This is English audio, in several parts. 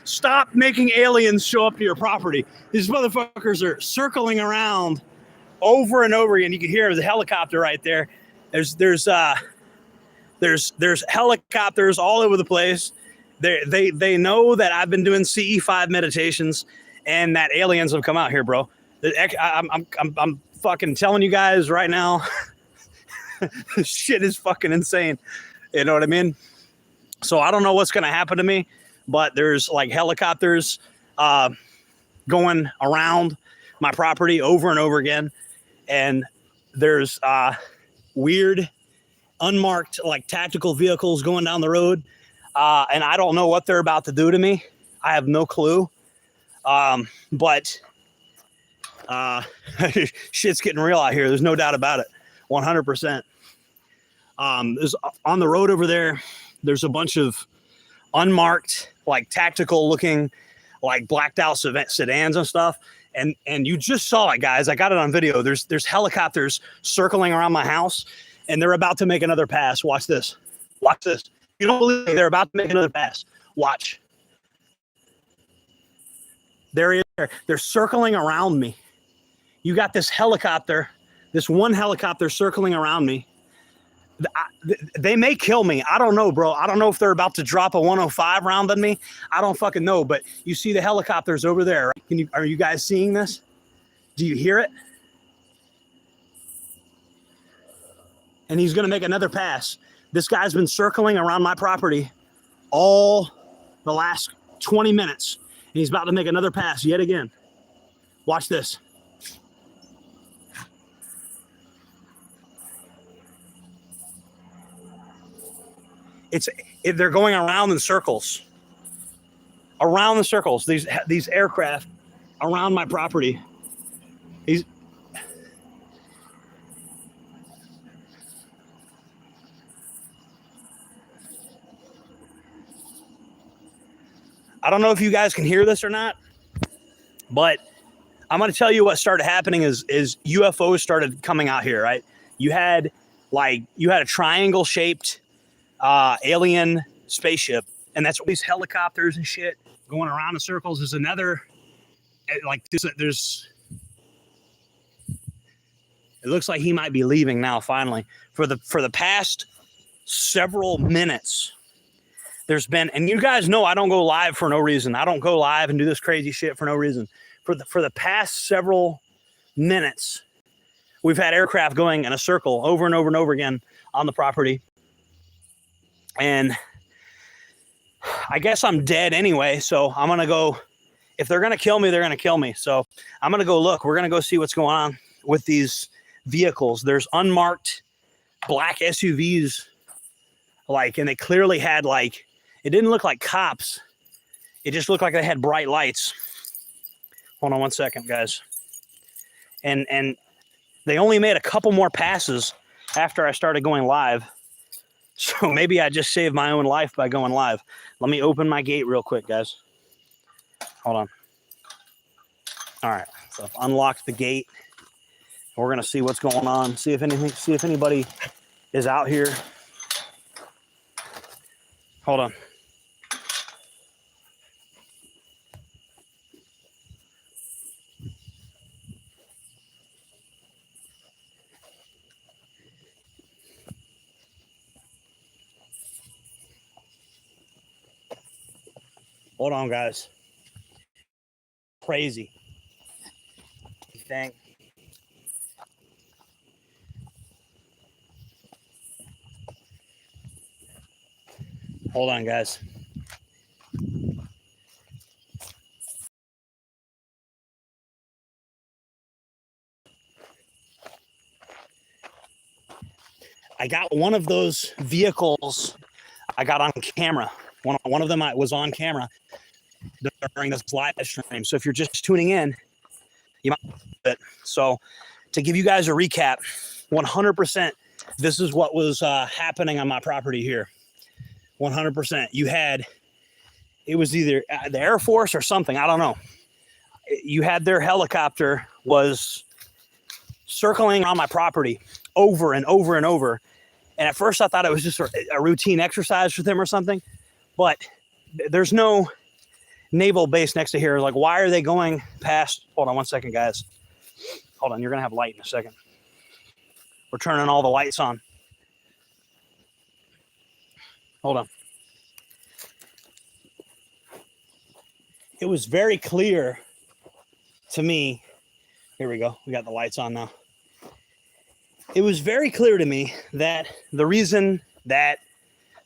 Stop making aliens show up to your property. These motherfuckers are circling around over and over again. You can hear the helicopter right there. There's helicopters all over the place. They know that I've been doing CE5 meditations and that aliens have come out here, bro. I'm fucking telling you guys right now, this shit is fucking insane. You know what I mean? So I don't know what's going to happen to me, but there's like helicopters going around my property over and over again. And there's weird, unmarked, like tactical vehicles going down the road. And I don't know what they're about to do to me. I have no clue. But shit's getting real out here. There's no doubt about it. 100%. There's on the road over there. There's a bunch of unmarked, like tactical looking, like blacked out sedans and stuff. And you just saw it, guys. I got it on video. There's helicopters circling around my house, and they're about to make another pass. Watch this. Watch this. You don't believe me? They're about to make another pass. Watch. There he is. They're circling around me. You got this helicopter, this one helicopter circling around me. They may kill me. I don't know, bro. I don't know if they're about to drop a 105 round on me. I don't fucking know. But you see the helicopters over there, right? Are you guys seeing this? Do you hear it? And he's going to make another pass. This guy's been circling around my property all the last 20 minutes. And he's about to make another pass yet again. Watch this. They're going around in circles. Around the circles. These aircraft around my property. I don't know if you guys can hear this or not, but I'm going to tell you what started happening is UFOs started coming out here, right? You had a triangle shaped alien spaceship, and that's all these helicopters and shit going around in circles. There's another, like there's it looks like he might be leaving now finally. For the past several minutes, there's been, and you guys know I don't go live for no reason. I don't go live and do this crazy shit for no reason. For the past several minutes, we've had aircraft going in a circle over and over and over again on the property. And I guess I'm dead anyway, so I'm going to go. If they're going to kill me, they're going to kill me. So I'm going to go look. We're going to go see what's going on with these vehicles. There's unmarked black SUVs, and they clearly had, it didn't look like cops. It just looked like they had bright lights. Hold on one second, guys. And they only made a couple more passes after I started going live. So maybe I just saved my own life by going live. Let me open my gate real quick, guys. Hold on. All right. So I've unlocked the gate. We're going to see what's going on. See if anybody is out here. Hold on. Hold on, guys. Crazy thing. Hold on, guys. I got one of those vehicles I got on camera. One of them was on camera during this live stream. So if you're just tuning in, you might it. So to give you guys a recap, 100%, this is what was happening on my property here. 100%. It was either the Air Force or something. I don't know. You had their helicopter was circling on my property over and over and over. And at first I thought it was just a routine exercise for them or something. But there's no, naval base next to here. Like, why are they going past? Hold on one second, guys. Hold on, you're gonna have light in a second. We're turning all the lights on. Hold on. It was very clear to me. Here we go. We got the lights on now. It was very clear to me that the reason that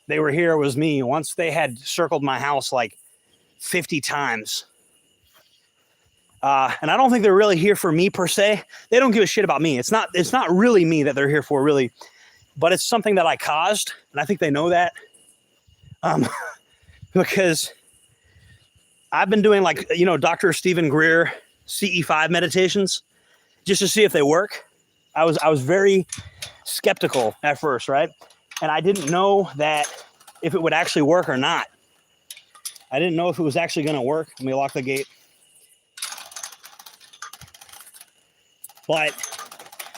they were here was me. Once they had circled my house like 50 times. And I don't think they're really here for me per se. They don't give a shit about me. It's not really me that they're here for, really. But it's something that I caused. And I think they know that. Because I've been doing, like, you know, Dr. Stephen Greer CE5 meditations just to see if they work. I was very skeptical at first, right? And I didn't know that if it would actually work or not. I didn't know if it was actually going to work. Let me lock the gate. But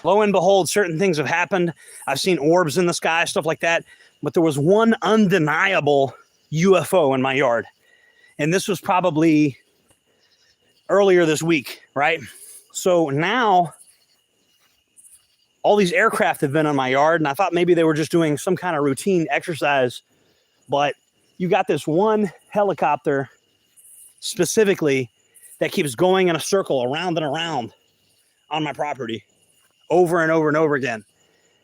lo and behold, certain things have happened. I've seen orbs in the sky, stuff like that. But there was one undeniable UFO in my yard. And this was probably earlier this week, right? So now all these aircraft have been on my yard, and I thought maybe they were just doing some kind of routine exercise. But you got this one helicopter specifically that keeps going in a circle around and around on my property over and over and over again.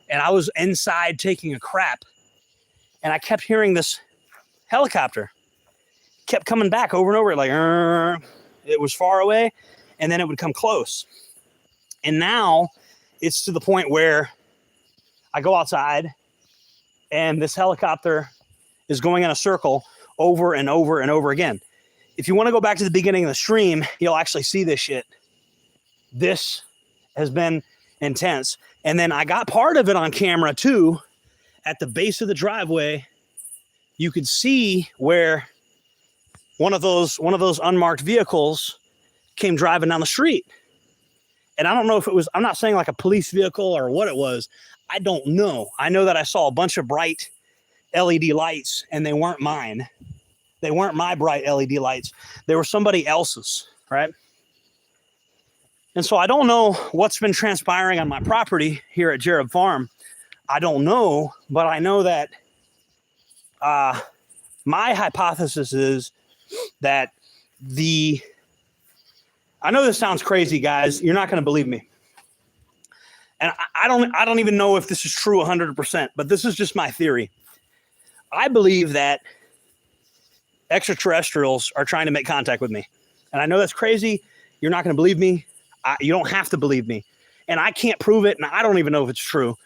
And I was inside taking a crap, and I kept hearing this helicopter kept coming back over and over, like, it was far away, and then it would come close. And now it's to the point where I go outside and this helicopter is going in a circle over and over and over again. If you want to go back to the beginning of the stream, you'll actually see this shit. This has been intense. And then I got part of it on camera too. At the base of the driveway, you could see where one of those unmarked vehicles came driving down the street. And I don't know if it was, I'm not saying like a police vehicle or what it was. I don't know. I know that I saw a bunch of bright LED lights, and they weren't mine. They weren't my bright LED lights. They were somebody else's, right? And so I don't know what's been transpiring on my property here at Jereb Farm. I don't know, but I know that my hypothesis is that I know this sounds crazy, guys. You're not going to believe me. And I don't even know if this is true 100%, but this is just my theory. I believe that extraterrestrials are trying to make contact with me. And I know that's crazy. You're not going to believe me. You don't have to believe me. And I can't prove it, and I don't even know if it's true.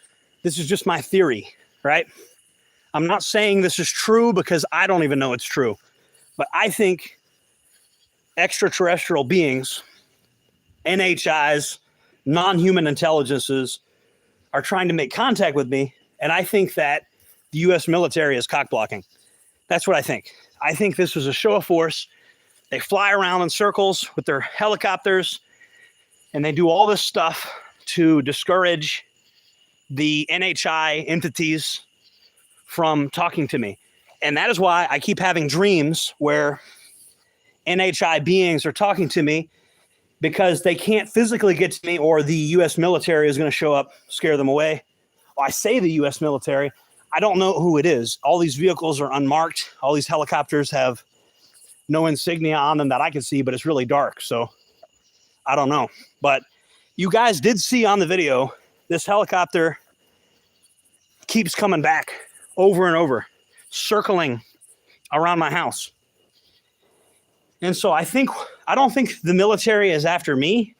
This is just my theory, right? I'm not saying this is true because I don't even know it's true. But I think extraterrestrial beings, NHIs, non-human intelligences, are trying to make contact with me. And I think that the U.S. military is cock blocking. That's what I think. I think this was a show of force. They fly around in circles with their helicopters, and they do all this stuff to discourage the NHI entities from talking to me. And that is why I keep having dreams where NHI beings are talking to me, because they can't physically get to me, or the U.S. military is going to show up, scare them away. Well, I say the U.S. military. I don't know who it is. All these vehicles are unmarked. All these helicopters have no insignia on them that I can see, but it's really dark. So I don't know. But you guys did see on the video, this helicopter keeps coming back over and over, circling around my house. And so I don't think the military is after me.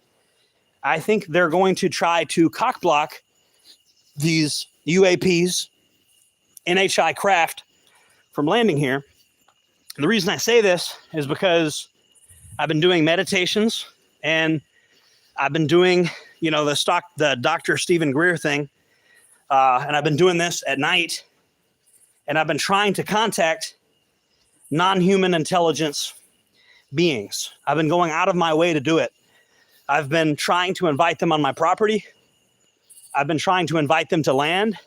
I think they're going to try to cock block these UAPs, NHI craft, from landing here. And the reason I say this is because I've been doing meditations, and I've been doing, the Dr. Stephen Greer thing. And I've been doing this at night, and I've been trying to contact non-human intelligence beings. I've been going out of my way to do it. I've been trying to invite them on my property. I've been trying to invite them to land.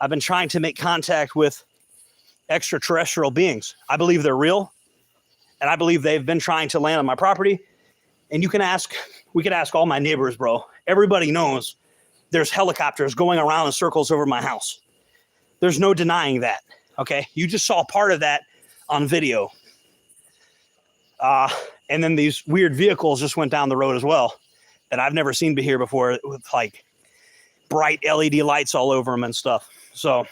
I've been trying to make contact with extraterrestrial beings. I believe they're real, And I believe they've been trying to land on my property. And we could ask all my neighbors, bro. Everybody knows there's helicopters going around in circles over my house. There's no denying that. Okay. You just saw part of that on video. And then these weird vehicles just went down the road as well that I've never seen here before, with like bright LED lights all over them and stuff. So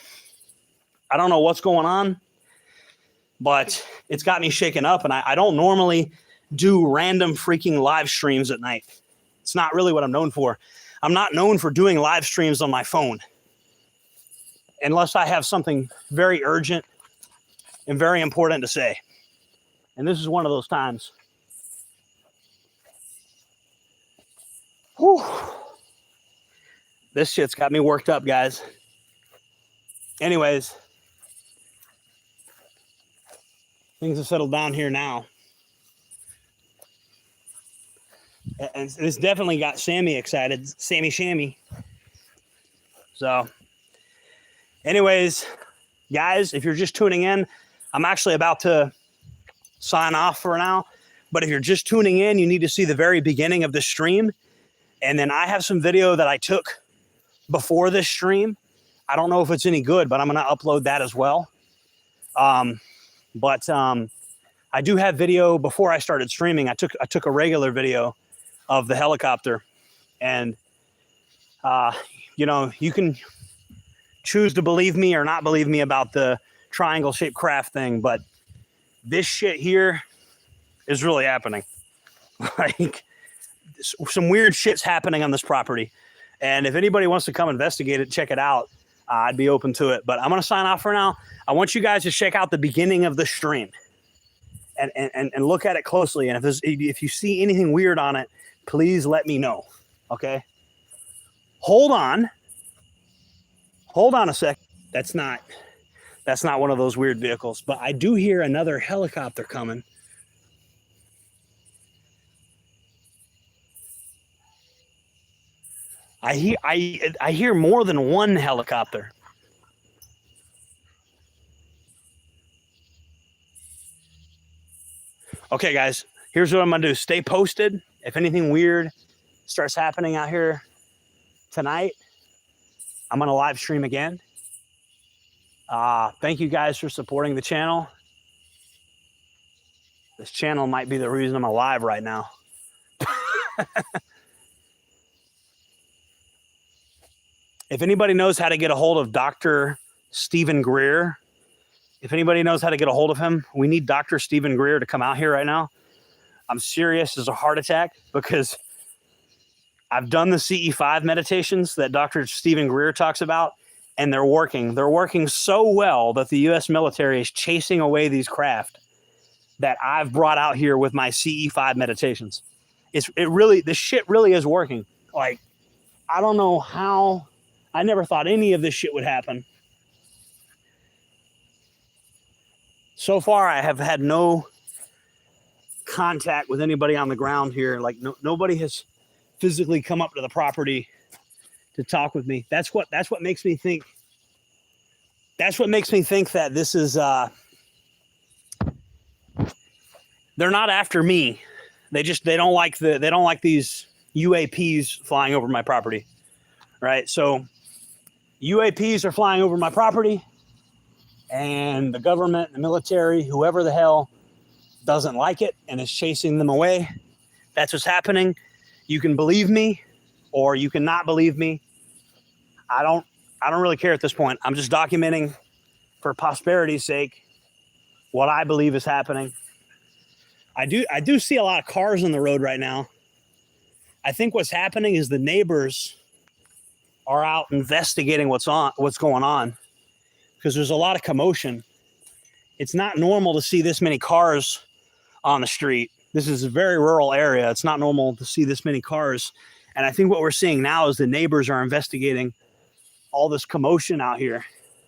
I don't know what's going on, but it's got me shaken up. And I don't normally do random freaking live streams at night. It's not really what I'm known for. I'm not known for doing live streams on my phone unless I have something very urgent and very important to say. And this is one of those times. Whew. This shit's got me worked up, guys. Anyways, things have settled down here now. And this definitely got Sammy excited. Sammy Shammy. So, anyways, guys, if you're just tuning in, I'm actually about to sign off for now. But if you're just tuning in, you need to see the very beginning of the stream. And then I have some video that I took before this stream. I don't know if it's any good, but I'm going to upload that as well. I do have video before I started streaming. I took a regular video of the helicopter, and you can choose to believe me or not believe me about the triangle shaped craft thing, but this shit here is really happening. Like, some weird shit's happening on this property, and if anybody wants to come investigate it, check it out, I'd be open to it. But I'm going to sign off for now. I want you guys to check out the beginning of the stream and look at it closely, and if you see anything weird on it, please let me know. Okay. Hold on a sec. That's not one of those weird vehicles, but I do hear another helicopter coming. I hear more than one helicopter. Okay, guys, here's what I'm going to do. Stay posted. If anything weird starts happening out here tonight, I'm going to live stream again. Thank you guys for supporting the channel. This channel might be the reason I'm alive right now. If anybody knows how to get a hold of Dr. Stephen Greer, if anybody knows how to get a hold of him, we need Dr. Stephen Greer to come out here right now. I'm serious as a heart attack, because I've done the CE5 meditations that Dr. Stephen Greer talks about, and they're working. They're working so well that the U.S. military is chasing away these craft that I've brought out here with my CE5 meditations. This shit really is working. Like, I don't know how. I never thought any of this shit would happen. So far, I have had no contact with anybody on the ground here. Like, nobody has physically come up to the property to talk with me. That's what makes me think. That's what makes me think that this is. They're not after me. They don't like these UAPs flying over my property, right? So UAPs are flying over my property, and the government, the military, whoever the hell doesn't like it and is chasing them away. That's what's happening. You can believe me or you can not believe me. I don't really care at this point. I'm just documenting for prosperity's sake what I believe is happening. I do see a lot of cars on the road right now. I think what's happening is the neighbors are out investigating what's going on, because there's a lot of commotion. It's not normal to see this many cars on the street. This is a very rural area. It's not normal to see this many cars. And I think what we're seeing now is the neighbors are investigating all this commotion out here.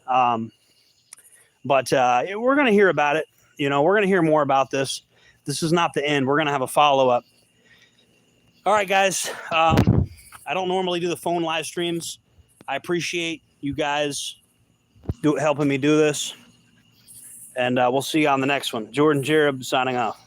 We're going to hear about it. We're going to hear more about this. This is not the end. We're going to have a follow-up. All right, guys. I don't normally do the phone live streams. I appreciate you guys helping me do this. And we'll see you on the next one. JordanJJereb signing off.